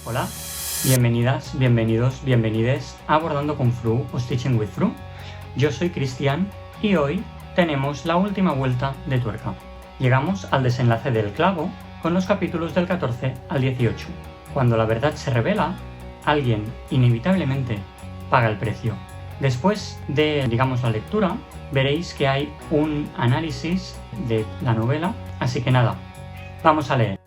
Hola, bienvenidas, bienvenidos, bienvenides a Abordando con Fru o Stitching with Fru. Yo soy Cristian y hoy tenemos la última vuelta de tuerca. Llegamos al desenlace del clavo con los capítulos del 14 al 18. Cuando la verdad se revela, alguien inevitablemente paga el precio. Después de, la lectura, veréis que hay un análisis de la novela, así que nada, vamos a leer.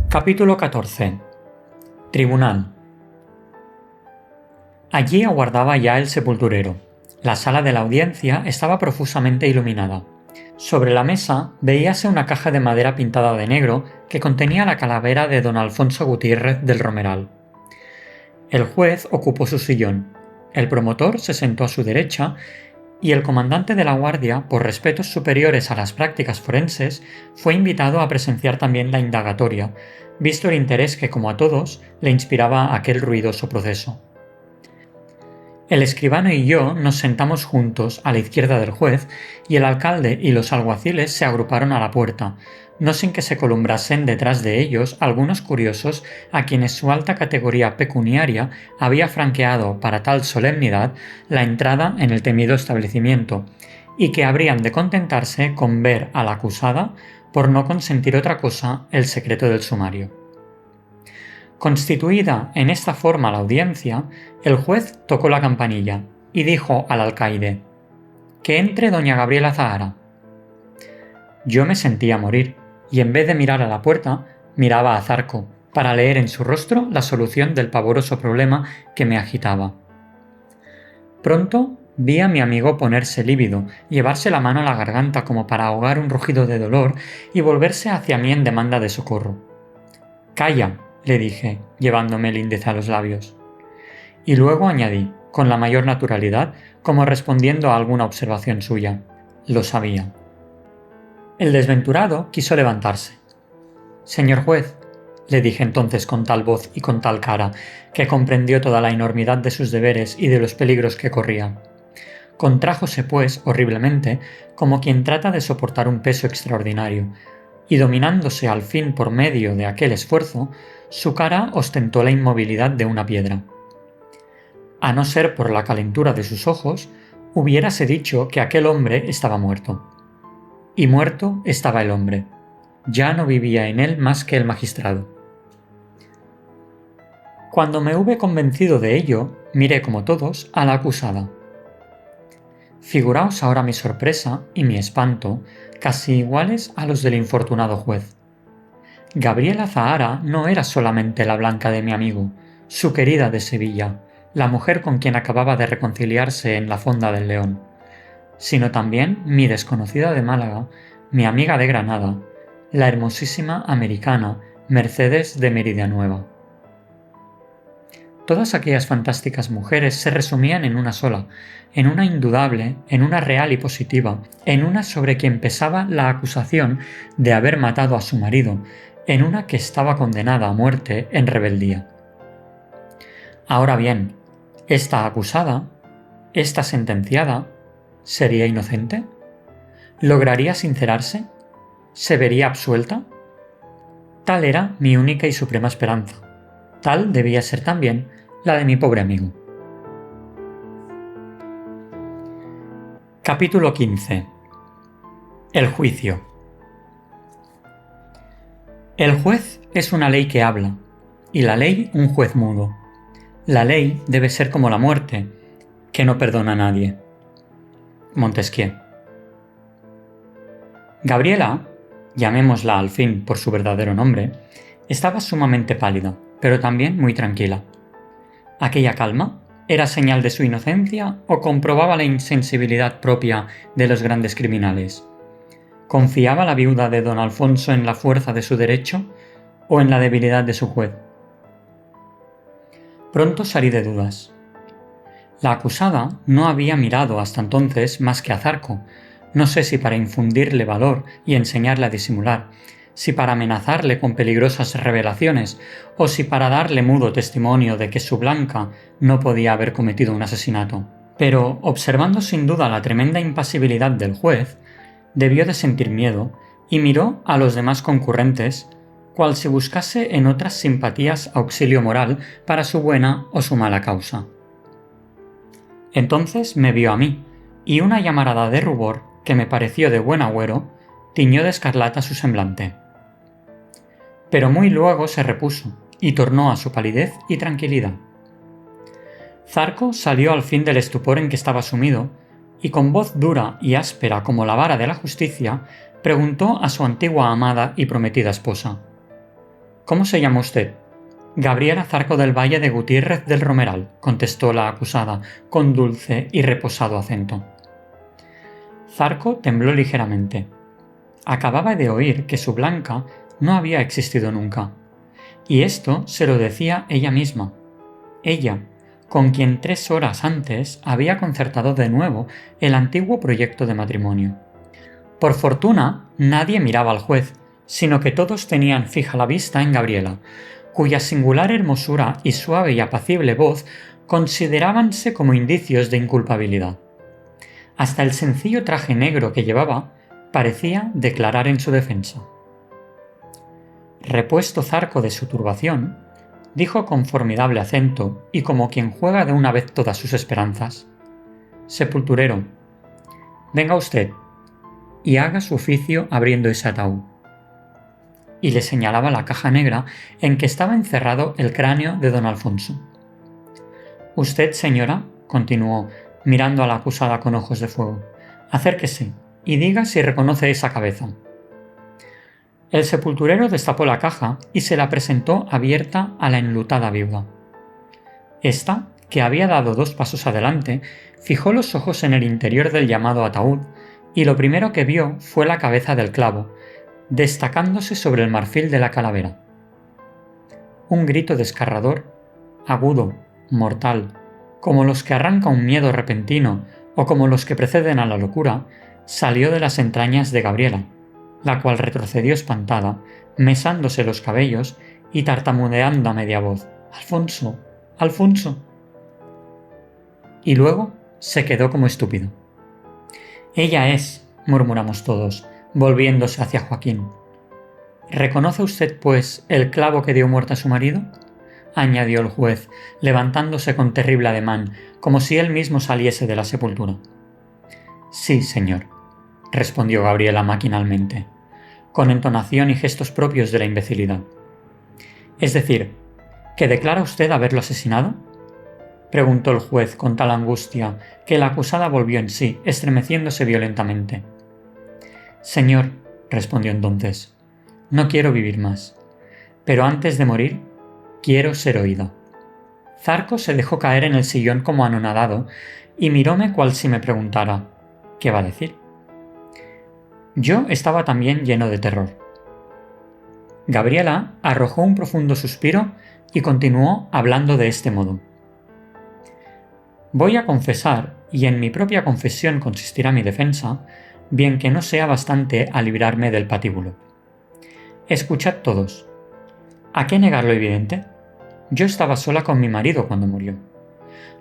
Capítulo 14. Tribunal. Allí aguardaba ya el sepulturero. La sala de la audiencia estaba profusamente iluminada. Sobre la mesa veíase una caja de madera pintada de negro que contenía la calavera de don Alfonso Gutiérrez del Romeral. El juez ocupó su sillón, el promotor se sentó a su derecha y el comandante de la guardia, por respetos superiores a las prácticas forenses, fue invitado a presenciar también la indagatoria, visto el interés que, como a todos, le inspiraba aquel ruidoso proceso. El escribano y yo nos sentamos juntos a la izquierda del juez y el alcalde y los alguaciles se agruparon a la puerta, no sin que se columbrasen detrás de ellos algunos curiosos a quienes su alta categoría pecuniaria había franqueado para tal solemnidad la entrada en el temido establecimiento, y que habrían de contentarse con ver a la acusada, por no consentir otra cosa, el secreto del sumario. Constituida en esta forma la audiencia, el juez tocó la campanilla y dijo al alcaide: «Que entre doña Gabriela Zahara». Yo me sentía morir, y en vez de mirar a la puerta, miraba a Zarco, para leer en su rostro la solución del pavoroso problema que me agitaba. Pronto vi a mi amigo ponerse lívido, llevarse la mano a la garganta como para ahogar un rugido de dolor y volverse hacia mí en demanda de socorro. «Calla», le dije, llevándome el índice a los labios. Y luego añadí, con la mayor naturalidad, como respondiendo a alguna observación suya: «Lo sabía». El desventurado quiso levantarse. «Señor juez», le dije entonces con tal voz y con tal cara, que comprendió toda la enormidad de sus deberes y de los peligros que corría. Contrájose, pues, horriblemente, como quien trata de soportar un peso extraordinario, y dominándose al fin por medio de aquel esfuerzo, su cara ostentó la inmovilidad de una piedra. A no ser por la calentura de sus ojos, hubiérase dicho que aquel hombre estaba muerto. Y muerto estaba el hombre. Ya no vivía en él más que el magistrado. Cuando me hube convencido de ello, miré como todos a la acusada. Figuraos ahora mi sorpresa y mi espanto, casi iguales a los del infortunado juez. Gabriela Zahara no era solamente la blanca de mi amigo, su querida de Sevilla, la mujer con quien acababa de reconciliarse en la Fonda del León, sino también mi desconocida de Málaga, mi amiga de Granada, la hermosísima americana Mercedes de Meridianueva. Todas aquellas fantásticas mujeres se resumían en una sola, en una indudable, en una real y positiva, en una sobre quien pesaba la acusación de haber matado a su marido, en una que estaba condenada a muerte en rebeldía. Ahora bien, esta acusada, esta sentenciada, ¿sería inocente? ¿Lograría sincerarse? ¿Se vería absuelta? Tal era mi única y suprema esperanza. Tal debía ser también la de mi pobre amigo. Capítulo 15. El juicio. El juez es una ley que habla, y la ley un juez mudo. La ley debe ser como la muerte, que no perdona a nadie. Montesquieu. Gabriela, llamémosla al fin por su verdadero nombre, estaba sumamente pálida, pero también muy tranquila. ¿Aquella calma era señal de su inocencia o comprobaba la insensibilidad propia de los grandes criminales? ¿Confiaba la viuda de don Alfonso en la fuerza de su derecho o en la debilidad de su juez? Pronto salí de dudas. La acusada no había mirado hasta entonces más que a Zarco, no sé si para infundirle valor y enseñarle a disimular, si para amenazarle con peligrosas revelaciones o si para darle mudo testimonio de que su Blanca no podía haber cometido un asesinato. Pero, observando sin duda la tremenda impasibilidad del juez, Debió de sentir miedo y miró a los demás concurrentes, cual si buscase en otras simpatías auxilio moral para su buena o su mala causa. Entonces me vio a mí, y una llamarada de rubor, que me pareció de buen agüero, tiñó de escarlata su semblante. Pero muy luego se repuso, y tornó a su palidez y tranquilidad. Zarco salió al fin del estupor en que estaba sumido, y con voz dura y áspera como la vara de la justicia, preguntó a su antigua amada y prometida esposa: «¿Cómo se llama usted?» «Gabriela Zarco del Valle de Gutiérrez del Romeral», contestó la acusada, con dulce y reposado acento. Zarco tembló ligeramente. Acababa de oír que su Blanca no había existido nunca, y esto se lo decía ella misma. Ella, con quien 3 horas antes había concertado de nuevo el antiguo proyecto de matrimonio. Por fortuna, nadie miraba al juez, sino que todos tenían fija la vista en Gabriela, cuya singular hermosura y suave y apacible voz considerábanse como indicios de inculpabilidad. Hasta el sencillo traje negro que llevaba parecía declarar en su defensa. Repuesto Zarco de su turbación, dijo con formidable acento y como quien juega de una vez todas sus esperanzas: «Sepulturero, venga usted y haga su oficio abriendo ese ataúd». Y le señalaba la caja negra en que estaba encerrado el cráneo de don Alfonso. «Usted, señora», continuó, mirando a la acusada con ojos de fuego, «acérquese y diga si reconoce esa cabeza». El sepulturero destapó la caja y se la presentó abierta a la enlutada viuda. Esta, que había dado 2 pasos adelante, fijó los ojos en el interior del llamado ataúd y lo primero que vio fue la cabeza del clavo, destacándose sobre el marfil de la calavera. Un grito desgarrador, agudo, mortal, como los que arranca un miedo repentino o como los que preceden a la locura, salió de las entrañas de Gabriela, la cual retrocedió espantada, mesándose los cabellos y tartamudeando a media voz: «¡Alfonso! ¡Alfonso!». Y luego se quedó como estúpido. «Ella es», murmuramos todos, volviéndose hacia Joaquín. «¿Reconoce usted, pues, el clavo que dio muerte a su marido?», añadió el juez, levantándose con terrible ademán, como si él mismo saliese de la sepultura. «Sí, señor», respondió Gabriela maquinalmente, con entonación y gestos propios de la imbecilidad. «Es decir, ¿que declara usted haberlo asesinado?», preguntó el juez con tal angustia que la acusada volvió en sí, estremeciéndose violentamente. «Señor», respondió entonces, «no quiero vivir más, pero antes de morir quiero ser oída». Zarco se dejó caer en el sillón como anonadado y miróme cual si me preguntara: «¿Qué va a decir?». Yo estaba también lleno de terror. Gabriela arrojó un profundo suspiro y continuó hablando de este modo: «Voy a confesar, y en mi propia confesión consistirá mi defensa, bien que no sea bastante a librarme del patíbulo. Escuchad todos. ¿A qué negar lo evidente? Yo estaba sola con mi marido cuando murió.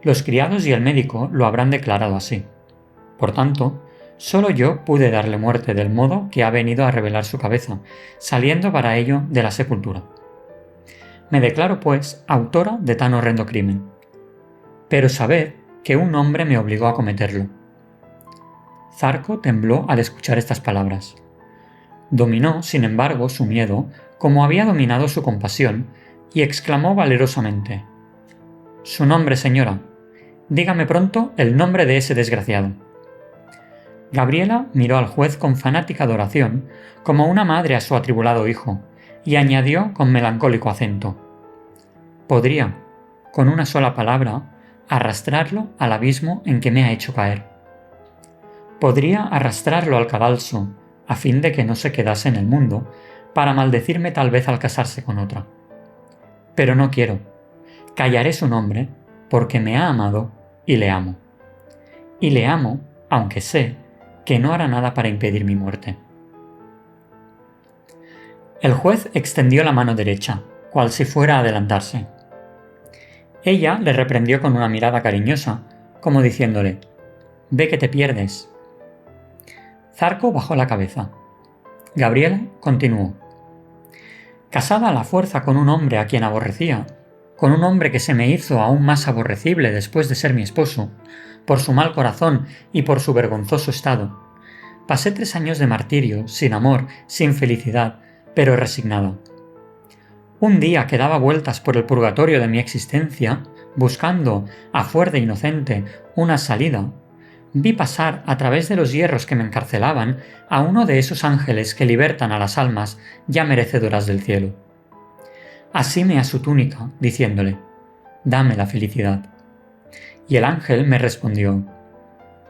Los criados y el médico lo habrán declarado así. Por tanto, solo yo pude darle muerte del modo que ha venido a revelar su cabeza, saliendo para ello de la sepultura. Me declaro, pues, autora de tan horrendo crimen. Pero sabed que un hombre me obligó a cometerlo». Zarco tembló al escuchar estas palabras. Dominó, sin embargo, su miedo, como había dominado su compasión, y exclamó valerosamente: «Su nombre, señora. Dígame pronto el nombre de ese desgraciado». Gabriela miró al juez con fanática adoración, como una madre a su atribulado hijo, y añadió con melancólico acento: «Podría, con una sola palabra, arrastrarlo al abismo en que me ha hecho caer. Podría arrastrarlo al cadalso, a fin de que no se quedase en el mundo, para maldecirme tal vez al casarse con otra. Pero no quiero. Callaré su nombre, porque me ha amado y le amo. Y le amo, aunque sé que no hará nada para impedir mi muerte». El juez extendió la mano derecha, cual si fuera a adelantarse. Ella le reprendió con una mirada cariñosa, como diciéndole: «Ve que te pierdes». Zarco bajó la cabeza. Gabriela continuó. Casada a la fuerza con un hombre a quien aborrecía, con un hombre que se me hizo aún más aborrecible después de ser mi esposo, por su mal corazón y por su vergonzoso estado, pasé 3 años de martirio, sin amor, sin felicidad, pero resignada. Un día que daba vueltas por el purgatorio de mi existencia, buscando, a fuer de inocente, una salida, vi pasar a través de los hierros que me encarcelaban a uno de esos ángeles que libertan a las almas ya merecedoras del cielo. Asíme a su túnica, diciéndole, «Dame la felicidad». Y el ángel me respondió,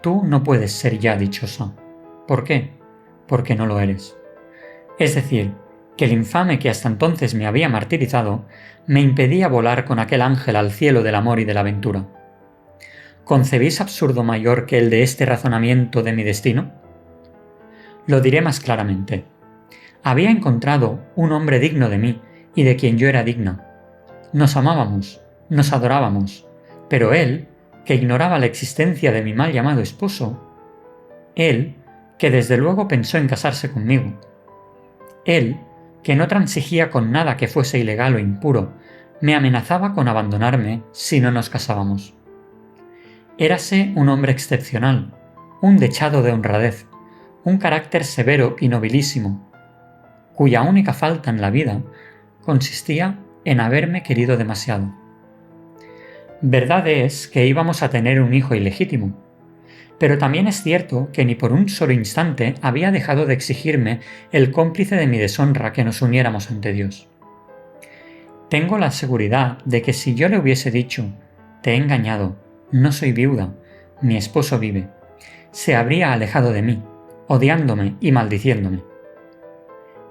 «Tú no puedes ser ya dichosa». ¿Por qué? Porque no lo eres. Es decir, que el infame que hasta entonces me había martirizado me impedía volar con aquel ángel al cielo del amor y de la aventura. ¿Concebís absurdo mayor que el de este razonamiento de mi destino? Lo diré más claramente. Había encontrado un hombre digno de mí y de quien yo era digna. Nos amábamos, nos adorábamos, pero él, que ignoraba la existencia de mi mal llamado esposo, él, que desde luego pensó en casarse conmigo, él, que no transigía con nada que fuese ilegal o impuro, me amenazaba con abandonarme si no nos casábamos. Érase un hombre excepcional, un dechado de honradez, un carácter severo y nobilísimo, cuya única falta en la vida consistía en haberme querido demasiado. Verdad es que íbamos a tener un hijo ilegítimo, pero también es cierto que ni por un solo instante había dejado de exigirme el cómplice de mi deshonra que nos uniéramos ante Dios. Tengo la seguridad de que si yo le hubiese dicho, te he engañado, no soy viuda, mi esposo vive, se habría alejado de mí, odiándome y maldiciéndome.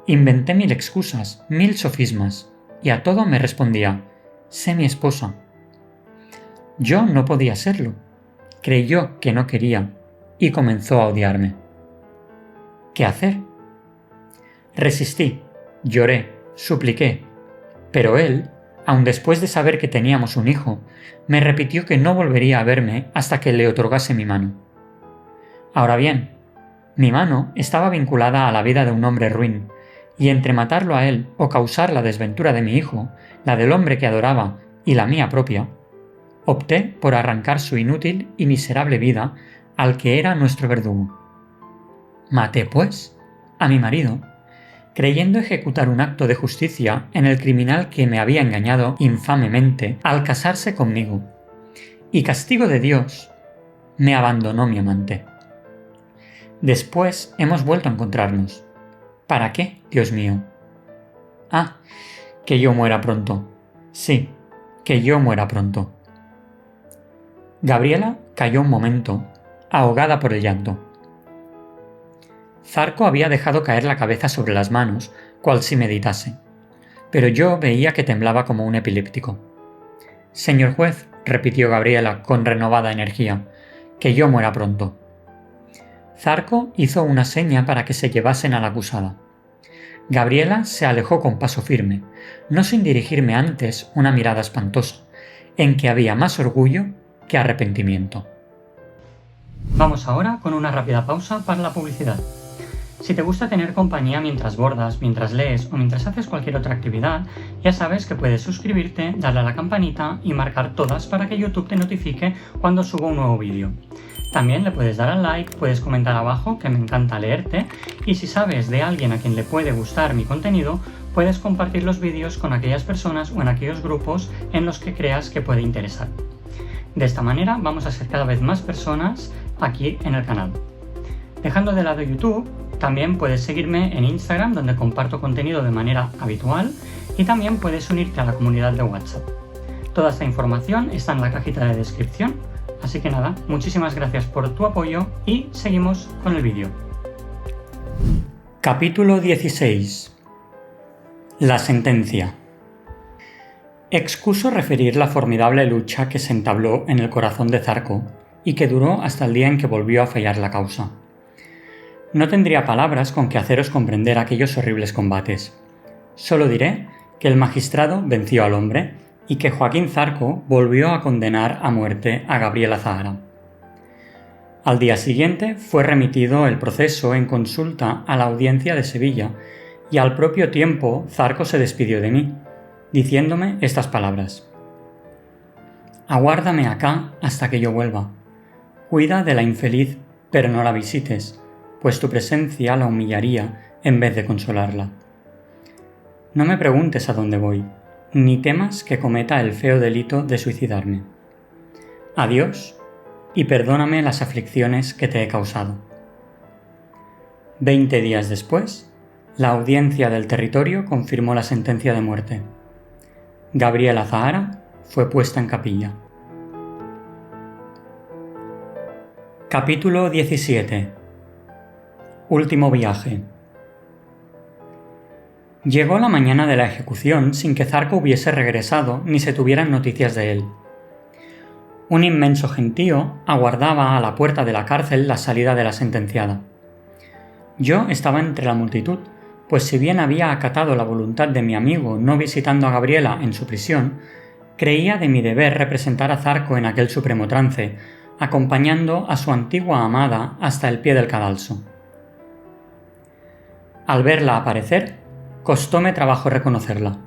Inventé 1000 excusas, 1000 sofismas, y a todo me respondía, sé mi esposa. Yo no podía serlo. Creyó que no quería y comenzó a odiarme. ¿Qué hacer? Resistí, lloré, supliqué, pero él, aun después de saber que teníamos un hijo, me repitió que no volvería a verme hasta que le otorgase mi mano. Ahora bien, mi mano estaba vinculada a la vida de un hombre ruin, y entre matarlo a él o causar la desventura de mi hijo, la del hombre que adoraba y la mía propia, opté por arrancar su inútil y miserable vida al que era nuestro verdugo. Maté, pues, a mi marido, creyendo ejecutar un acto de justicia en el criminal que me había engañado infamemente al casarse conmigo, y castigo de Dios, me abandonó mi amante. Después hemos vuelto a encontrarnos. ¿Para qué, Dios mío? Ah, que yo muera pronto. Sí, que yo muera pronto. Gabriela cayó un momento, ahogada por el llanto. Zarco había dejado caer la cabeza sobre las manos, cual si meditase, pero yo veía que temblaba como un epiléptico. Señor juez, repitió Gabriela con renovada energía, que yo muera pronto. Zarco hizo una seña para que se llevasen a la acusada. Gabriela se alejó con paso firme, no sin dirigirme antes una mirada espantosa, en que había más orgullo que arrepentimiento. Vamos ahora con una rápida pausa para la publicidad. Si te gusta tener compañía mientras bordas, mientras lees o mientras haces cualquier otra actividad, ya sabes que puedes suscribirte, darle a la campanita y marcar todas para que YouTube te notifique cuando subo un nuevo vídeo. También le puedes dar al like, puedes comentar abajo, que me encanta leerte, y si sabes de alguien a quien le puede gustar mi contenido, puedes compartir los vídeos con aquellas personas o en aquellos grupos en los que creas que puede interesar. De esta manera vamos a ser cada vez más personas aquí en el canal. Dejando de lado YouTube, también puedes seguirme en Instagram, donde comparto contenido de manera habitual, y también puedes unirte a la comunidad de WhatsApp. Toda esta información está en la cajita de descripción, así que nada, muchísimas gracias por tu apoyo y seguimos con el vídeo. Capítulo 16. La sentencia. Excuso referir la formidable lucha que se entabló en el corazón de Zarco y que duró hasta el día en que volvió a fallar la causa. No tendría palabras con que haceros comprender aquellos horribles combates. Solo diré que el magistrado venció al hombre y que Joaquín Zarco volvió a condenar a muerte a Gabriela Zahara. Al día siguiente fue remitido el proceso en consulta a la audiencia de Sevilla, y al propio tiempo Zarco se despidió de mí, diciéndome estas palabras: «Aguárdame acá hasta que yo vuelva. Cuida de la infeliz, pero no la visites, pues tu presencia la humillaría en vez de consolarla. No me preguntes a dónde voy, ni temas que cometa el feo delito de suicidarme. Adiós, y perdóname las aflicciones que te he causado». 20 días después, la audiencia del territorio confirmó la sentencia de muerte. Gabriela Zahara fue puesta en capilla. Capítulo 17. Último viaje. Llegó la mañana de la ejecución sin que Zarco hubiese regresado ni se tuvieran noticias de él. Un inmenso gentío aguardaba a la puerta de la cárcel la salida de la sentenciada. Yo estaba entre la multitud, pues si bien había acatado la voluntad de mi amigo no visitando a Gabriela en su prisión, creía de mi deber representar a Zarco en aquel supremo trance, acompañando a su antigua amada hasta el pie del cadalso. Al verla aparecer, costóme trabajo reconocerla.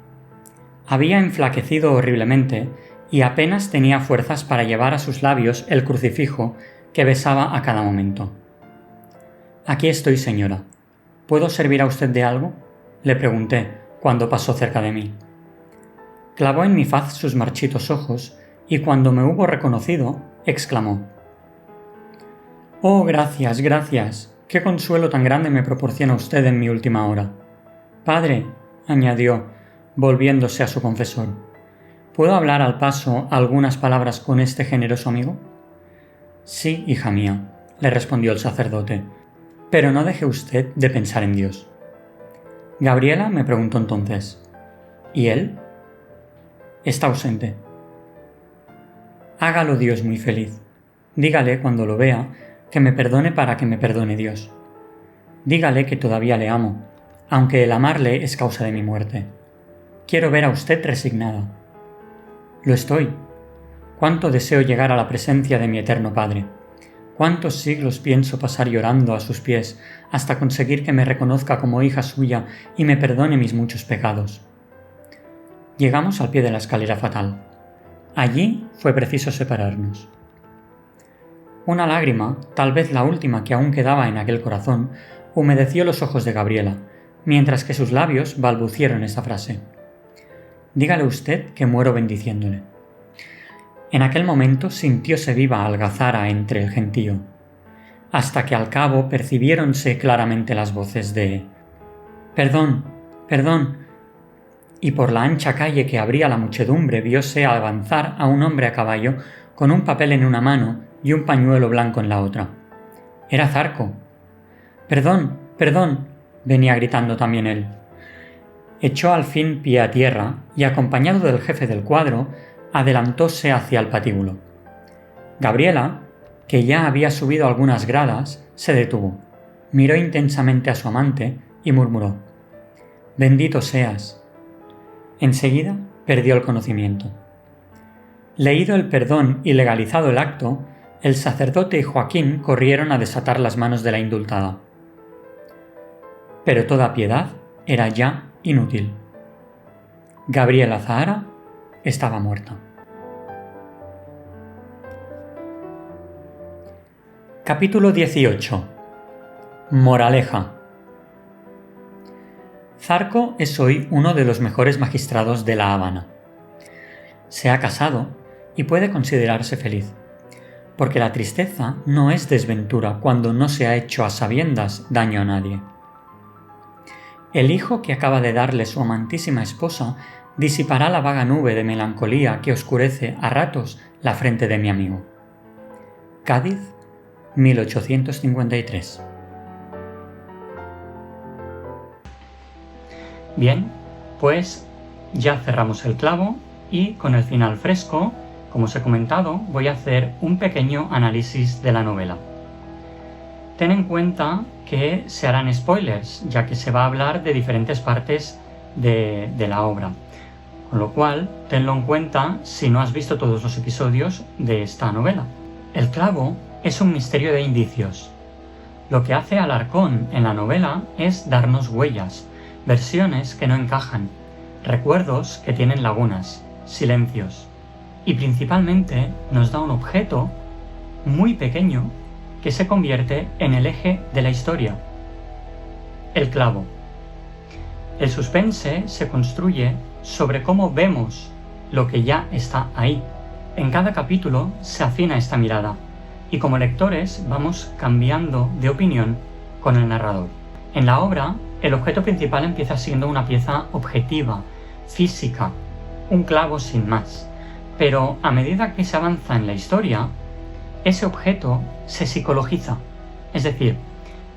Había enflaquecido horriblemente y apenas tenía fuerzas para llevar a sus labios el crucifijo que besaba a cada momento. «Aquí estoy, señora. ¿Puedo servir a usted de algo?», le pregunté cuando pasó cerca de mí. Clavó en mi faz sus marchitos ojos y cuando me hubo reconocido, exclamó: «Oh, gracias, gracias. Qué consuelo tan grande me proporciona usted en mi última hora. Padre», añadió, volviéndose a su confesor, «¿puedo hablar al paso algunas palabras con este generoso amigo?». «Sí, hija mía», le respondió el sacerdote, «pero no deje usted de pensar en Dios». Gabriela me preguntó entonces: «¿Y él?». «Está ausente». «Hágalo Dios muy feliz. Dígale cuando lo vea que me perdone para que me perdone Dios. Dígale que todavía le amo, aunque el amarle es causa de mi muerte. Quiero ver a usted resignada». «Lo estoy. Cuánto deseo llegar a la presencia de mi eterno Padre. Cuántos siglos pienso pasar llorando a sus pies hasta conseguir que me reconozca como hija suya y me perdone mis muchos pecados». Llegamos al pie de la escalera fatal. Allí fue preciso separarnos. Una lágrima, tal vez la última que aún quedaba en aquel corazón, humedeció los ojos de Gabriela, mientras que sus labios balbucieron esta frase: «Dígale usted que muero bendiciéndole». En aquel momento sintióse viva algazara entre el gentío, hasta que al cabo percibiéronse claramente las voces de «Perdón, perdón», y por la ancha calle que abría la muchedumbre vióse avanzar a un hombre a caballo con un papel en una mano y un pañuelo blanco en la otra. Era Zarco. «Perdón, perdón», venía gritando también él. Echó al fin pie a tierra y, acompañado del jefe del cuadro, adelantóse hacia el patíbulo. Gabriela, que ya había subido algunas gradas, se detuvo, miró intensamente a su amante y murmuró: «Bendito seas». Enseguida perdió el conocimiento. Leído el perdón y legalizado el acto, el sacerdote y Joaquín corrieron a desatar las manos de la indultada. Pero toda piedad era ya inútil. Gabriela Zahara estaba muerta. Capítulo 18. Moraleja. Zarco es hoy uno de los mejores magistrados de La Habana. Se ha casado y puede considerarse feliz, porque la tristeza no es desventura cuando no se ha hecho a sabiendas daño a nadie. El hijo que acaba de darle su amantísima esposa disipará la vaga nube de melancolía que oscurece a ratos la frente de mi amigo. Cádiz, 1853. Bien, pues ya cerramos el clavo y con el final fresco, como os he comentado, voy a hacer un pequeño análisis de la novela. Ten en cuenta que se harán spoilers, ya que se va a hablar de diferentes partes de la obra. Con lo cual, tenlo en cuenta si no has visto todos los episodios de esta novela. El clavo es un misterio de indicios. Lo que hace Alarcón en la novela es darnos huellas, versiones que no encajan, recuerdos que tienen lagunas, silencios, y principalmente nos da un objeto muy pequeño que se convierte en el eje de la historia: el clavo. El suspense se construye sobre cómo vemos lo que ya está ahí. En cada capítulo se afina esta mirada y como lectores vamos cambiando de opinión con el narrador. En la obra, el objeto principal empieza siendo una pieza objetiva, física, un clavo sin más. Pero a medida que se avanza en la historia, ese objeto se psicologiza, es decir,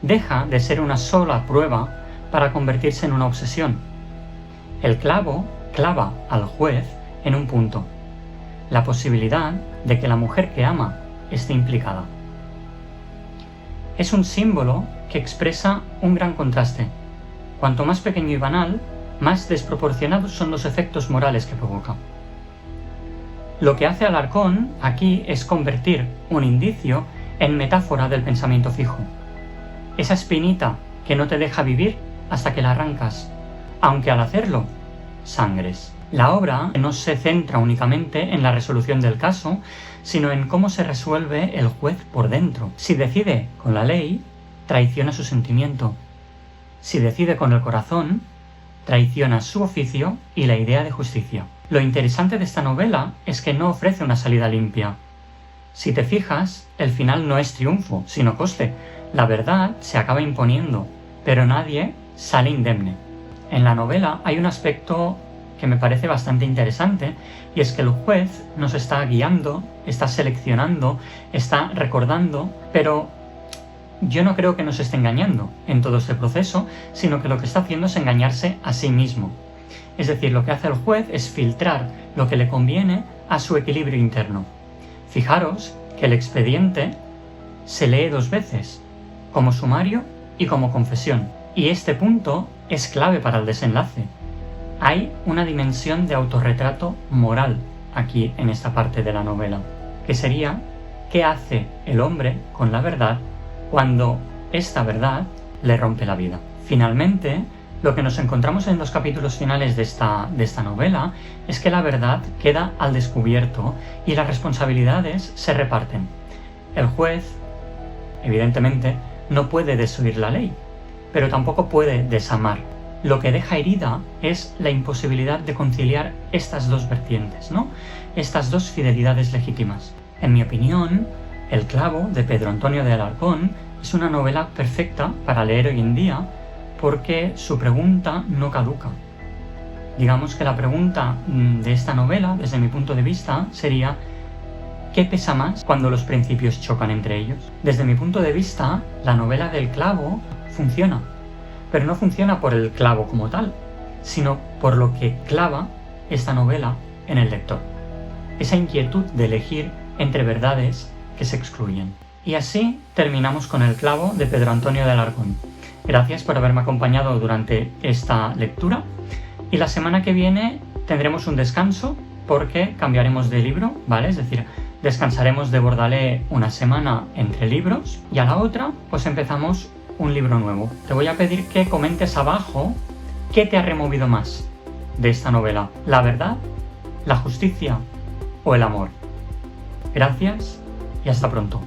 deja de ser una sola prueba para convertirse en una obsesión. El clavo clava al juez en un punto: la posibilidad de que la mujer que ama esté implicada. Es un símbolo que expresa un gran contraste. Cuanto más pequeño y banal, más desproporcionados son los efectos morales que provoca. Lo que hace Alarcón aquí es convertir un indicio en metáfora del pensamiento fijo. Esa espinita que no te deja vivir hasta que la arrancas, aunque al hacerlo, sangres. La obra no se centra únicamente en la resolución del caso, sino en cómo se resuelve el juez por dentro. Si decide con la ley, traiciona su sentimiento. Si decide con el corazón, traiciona su oficio y la idea de justicia. Lo interesante de esta novela es que no ofrece una salida limpia. Si te fijas, el final no es triunfo, sino coste. La verdad se acaba imponiendo, pero nadie sale indemne. En la novela hay un aspecto que me parece bastante interesante, y es que el juez nos está guiando, está seleccionando, está recordando, pero yo no creo que nos esté engañando en todo este proceso, sino que lo que está haciendo es engañarse a sí mismo. Es decir, lo que hace el juez es filtrar lo que le conviene a su equilibrio interno. Fijaros que el expediente se lee 2 veces, como sumario y como confesión, y este punto es clave para el desenlace. Hay una dimensión de autorretrato moral aquí en esta parte de la novela, que sería qué hace el hombre con la verdad cuando esta verdad le rompe la vida. Finalmente, lo que nos encontramos en los capítulos finales de esta novela es que la verdad queda al descubierto y las responsabilidades se reparten. El juez, evidentemente, no puede desoír la ley, pero tampoco puede desamar. Lo que deja herida es la imposibilidad de conciliar estas 2 vertientes, ¿no? Estas 2 fidelidades legítimas. En mi opinión, El clavo, de Pedro Antonio de Alarcón, es una novela perfecta para leer hoy en día porque su pregunta no caduca. Digamos que la pregunta de esta novela, desde mi punto de vista, sería: ¿qué pesa más cuando los principios chocan entre ellos? Desde mi punto de vista, la novela del clavo funciona, pero no funciona por el clavo como tal, sino por lo que clava esta novela en el lector. Esa inquietud de elegir entre verdades que se excluyen. Y así terminamos con El clavo, de Pedro Antonio de Alarcón. Gracias por haberme acompañado durante esta lectura, y la semana que viene tendremos un descanso porque cambiaremos de libro, ¿vale? Es decir, descansaremos de Bordalé una semana entre libros y a la otra pues empezamos un libro nuevo. Te voy a pedir que comentes abajo qué te ha removido más de esta novela: la verdad, la justicia o el amor. Gracias y hasta pronto.